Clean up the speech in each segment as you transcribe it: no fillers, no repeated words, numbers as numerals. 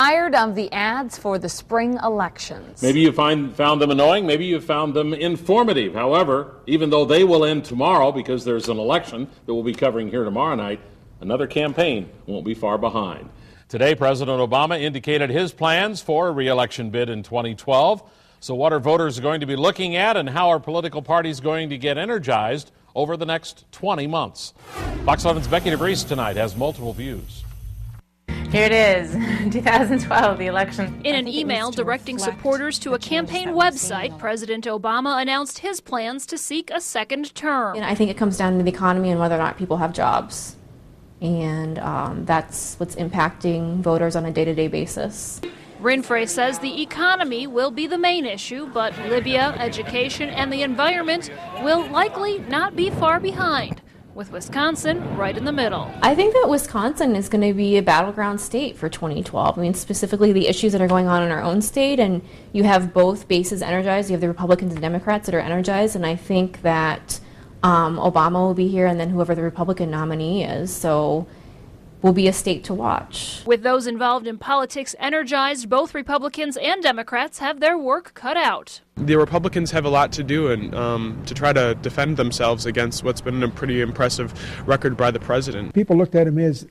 Tired of the ads for the spring elections. Maybe you found them annoying, maybe you found them informative. However, even though they will end tomorrow because there's an election that we'll be covering here tomorrow night, another campaign won't be far behind. Today, President Obama indicated his plans for a re-election bid in 2012. So what are voters going to be looking at, and how are political parties going to get energized over the next 20 months? Fox 11's Becky DeVries tonight has multiple views. Here it is, 2012, the election. In an email directing supporters to a campaign website, President Obama announced his plans to seek a second term. And I think it comes down to the economy and whether or not people have jobs. And that's what's impacting voters on a day-to-day basis. Rinfrey says the economy will be the main issue, but Libya, education, and the environment will likely not be far behind, with Wisconsin right in the middle. I think that Wisconsin is going to be a battleground state for 2012. I mean, specifically the issues that are going on in our own state, and you have both bases energized. You have the Republicans and Democrats that are energized, and I think that Obama will be here, and then whoever the Republican nominee is. So will be a state to watch. With those involved in politics energized, both Republicans and Democrats have their work cut out. The Republicans have a lot to do and to try to defend themselves against what's been a pretty impressive record by the president. People looked at him as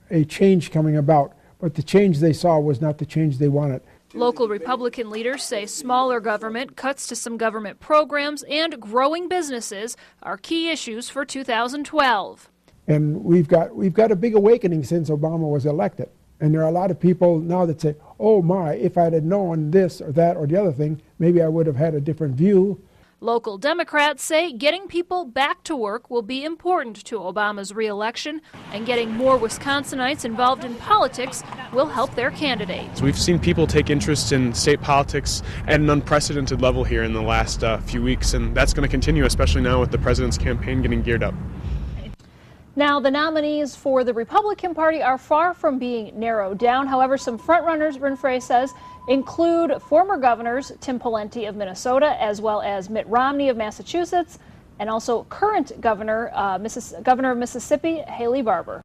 a change coming about, but the change they saw was not the change they wanted. Local Republican leaders say smaller government, cuts to some government programs, and growing businesses are key issues for 2012. And we've got a big awakening since Obama was elected. And there are a lot of people now that say, oh my, if I'd have known this or that or the other thing, maybe I would have had a different view. Local Democrats say getting people back to work will be important to Obama's re-election, and getting more Wisconsinites involved in politics will help their candidates. We've seen people take interest in state politics at an unprecedented level here in the last few weeks, and that's going to continue, especially now with the president's campaign getting geared up. Now, the nominees for the Republican Party are far from being narrowed down. However, some frontrunners, Rinfrey says, include former governors Tim Pawlenty of Minnesota, as well as Mitt Romney of Massachusetts, and also current governor of Mississippi, Haley Barbour.